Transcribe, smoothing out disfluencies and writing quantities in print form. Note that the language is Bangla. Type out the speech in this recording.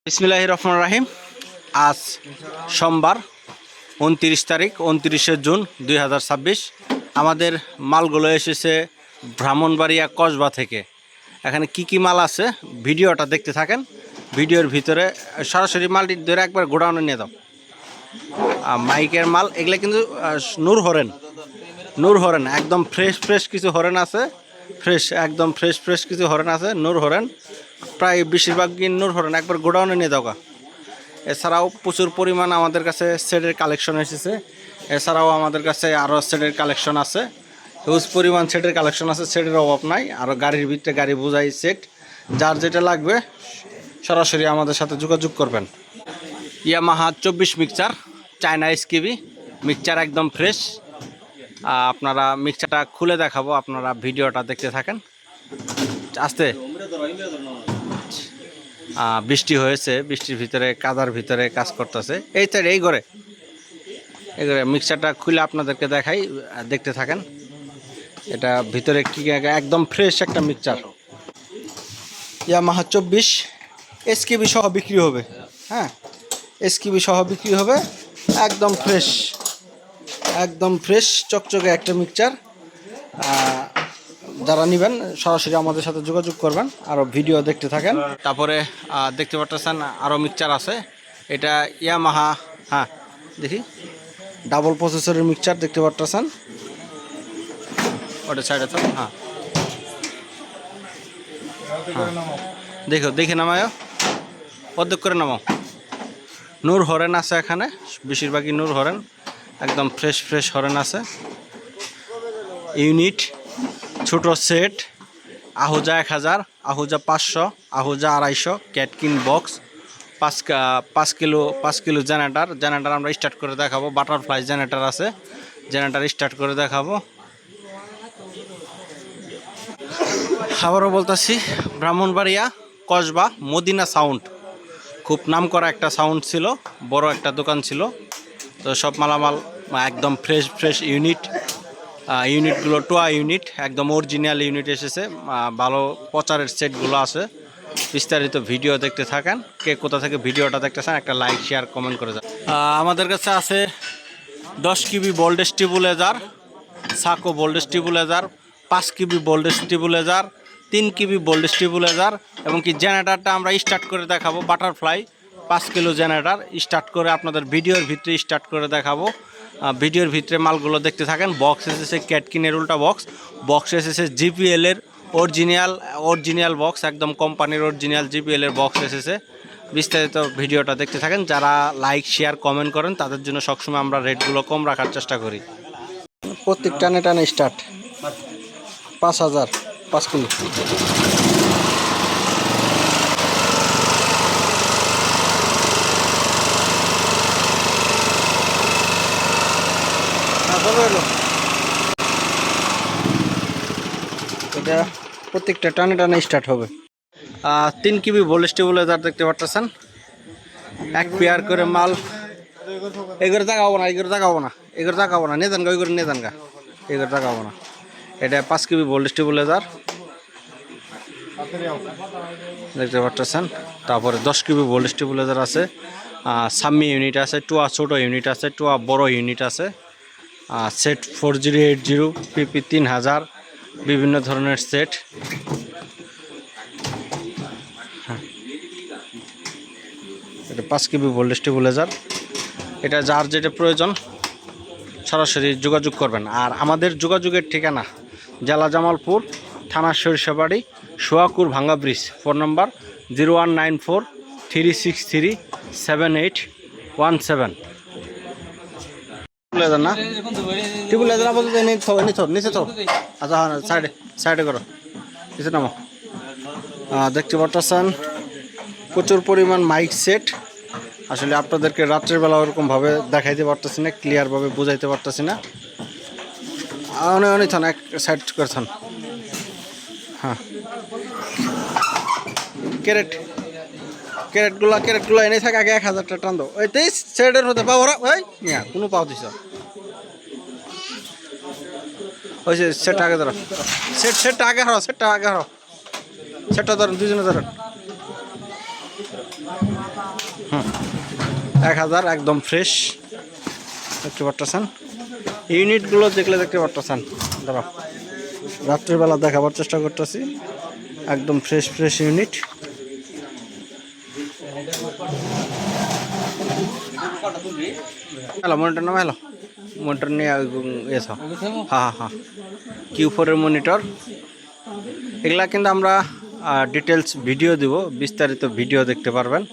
বিসমিল্লাহির রহমানির রহিম। আজ সোমবার 29 তারিখ 29শে জুন 2026। আমাদের মালগুলো এসেছে ব্রাহ্মণবাড়িয়া কসবা থেকে। এখানে কি কি মাল আছে ভিডিওটা দেখতে থাকেন। ভিডিওর ভিতরে সরাসরি মালটি ধরে একবার গোডাউনে নিয়ে দাও। মাইকের মাল এগুলো কিন্তু নূর হরেন একদম ফ্রেশ কিছু হরেন আছে, একদম ফ্রেশ কিছু হরেন আছে, নূর হরেন প্রায় বেশিরভাগই নূর হরেন একবার গোডাউনে নিয়ে দাও। এছাড়াও প্রচুর পরিমাণ আমাদের কাছে সেটের কালেকশন এসেছে। এছাড়াও আমাদের কাছে আরও সেটের কালেকশন আছে, হিউজ পরিমাণ সেটের কালেকশন আছে, সেটের অভাব নাই। আরও গাড়ির ভিতরে গাড়ি বোঝাই সেট, যার যেটা লাগবে সরাসরি আমাদের সাথে যোগাযোগ করবেন। Yamaha 24 mixture, China SKB mixture একদম ফ্রেশ। আপনারা মিক্সচারটা খুলে দেখাবো, আপনারা ভিডিওটা দেখতে থাকেন। আস্তে বৃষ্টি হয়েছে, বৃষ্টির ভিতরে কাদার ভিতরে কাজ করতেছে। এই তো এই ঘরে মিক্সচারটা খুলে আপনাদেরকে দেখাই, দেখতে থাকেন। এটা ভিতরে কি একদম ফ্রেশ একটা মিক্সচার। ইয়ামাহা 24 এসকিবি সহ বিক্রি হবে। হ্যাঁ, এসকিবি সহ বিক্রি হবে, একদম ফ্রেশ চকচকে একটা মিক্সচার। যারা নেবেন সরাসরি আমাদের সাথে যোগাযোগ করবেন, আরও ভিডিও দেখতে থাকেন। তারপরে দেখতে পাচ্ছেন আরও মিক্সচার আছে। এটা ইয়ামাহা, হ্যাঁ দেখি, ডাবল প্রসেসরের মিক্সচার দেখতে পাচ্ছেন। ওটা সাইডে তো, হ্যাঁ দেখে নামায়, অর্ধেক করে নামাও। নূর হরেন আছে এখানে, বেশিরভাগই নূর হরেন, একদম ফ্রেশ হরেন আছে। ইউনিট ছোট সেট, আহুজা 1000, আহুজা 500, আহুজা 250, ক্যাটকিন বক্স, 5 কিলো জেনারেটার আমরা স্টার্ট করে দেখাবো। বাটারফ্লাই জেনারেটার আছে, জেনারেটার স্টার্ট করে দেখাবো। আবারও বলতেছি, ব্রাহ্মণবাড়িয়া কসবা মদিনা সাউন্ড, খুব নাম করা একটা সাউন্ড ছিল, বড় একটা দোকান ছিল। তো সব মালামাল একদম ফ্রেশ ইউনিটগুলো টোয়া ইউনিট, একদম অরিজিনাল ইউনিট এসেছে। ভালো প্রচারের সেটগুলো আছে। বিস্তারিত ভিডিও দেখতে থাকেন। কে কোথা থেকে ভিডিওটা দেখতেছেন একটা লাইক শেয়ার কমেন্ট করে যান। আমাদের কাছে আছে 10 কিবি ভোল্টেজ স্টেবিলাইজার, সাকো ভোল্টেজ স্টেবিলাইজার, 5 কিবি ভোল্টেজ স্টেবিলাইজার, 3 কিবি ভোল্টেজ স্টেবিলাইজার, এবং কি জেনারেটারটা আমরা স্টার্ট করে দেখাবো। বাটারফ্লাই 5 কিলো জেনারেটার স্টার্ট করে আপনাদের ভিডিওর ভিতরে স্টার্ট করে দেখাবো। ভিডিওর ভিতরে মালগুলো দেখতে থাকেন। বক্স এসেছে ক্যাটকিনের উল্টা বক্স এসেছে জিপিএলের অরিজিনাল বক্স, একদম কোম্পানির অরিজিনাল জিপিএলের বক্স এসেছে। বিস্তারিত ভিডিওটা দেখতে থাকেন। যারা লাইক শেয়ার কমেন্ট করেন তাদের জন্য সবসময় আমরা রেটগুলো কম রাখার চেষ্টা করি। প্রত্যেক টানে স্টার্ট 5000, 5 কিলো। এটা প্রত্যেকটা টানে স্টার্ট হবে। 3 কিবি ভোল্টেজ স্টেবিলাইজার দেখতে পাচ্ছেন, এক পেয়ার করে মাল। এগুলো তাকাবো না নিয়ে যান গা, ওইগুলো নিয়ে যান গা, এগুলো তাকাবো না। এটা 5 কিবি ভোল্টেজ স্টেবিলাইজার দেখতে পাচ্ছেন। তারপরে 10 কিবি ভোল্টেজ স্টেবিলাইজার আছে, সাম্মি ইউনিট আছে, টুয়া ছোট ইউনিট আছে, টুয়া বড় ইউনিট আছে। সেট 4080, পিপি 3000, বিভিন্ন ধরনের সেট। এটা 5 কিবি ভোল্টেজ স্টেবিলাইজার। এটা যার যেটা প্রয়োজন সরাসরি যোগাযোগ করবেন। আর আমাদের যোগাযোগের ঠিকানা জেলা জামালপুর, থানা সরিষাবাড়ি, সোয়াকুর ভাঙ্গা ব্রিজ। ফোন নম্বর 0194-363-7817। না টিবুলাইজার আপাতত নিচে তো, আচ্ছা হ্যাঁ সাইডে করো, নিচে নামো। দেখতে পাচ্ছেন প্রচুর পরিমাণ মাইক সেট। আসলে আপনাদেরকে রাত্রের বেলা ওরকমভাবে দেখাইতে পারতেছি না, ক্লিয়ারভাবে বুঝাইতে পারতেছি না। অনেক থান এক সাইড করছেন। হ্যাঁ, ক্যারেটগুলো এনে থাকে আগে 1000টা টান দাও। ওই 23 সেটের হতে পাও ওরা, ওই কোনো পাও দিছ ওই যে সেটটা আগে ধরো, সেটটা আগে হারো, সেটটা ধরুন, দুজনে ধরেন। 1000 একদম ফ্রেশ দেখতে পাচ্ছেন। ইউনিটগুলো দেখলে দেখতে পাচ্ছেন, দাঁড়াও রাত্রিবেলা দেখাবার চেষ্টা করতেছি। একদম fresh fresh unit. Hello monitor নাম, হ্যালো মনিটর নিয়ে এসো। হ্যাঁ হ্যাঁ হ্যাঁ, Q4 মনিটর। এগুলা কিন্তু আমরা ডিটেলস ভিডিও দিব, বিস্তারিত ভিডিও দেখতে পারবেন।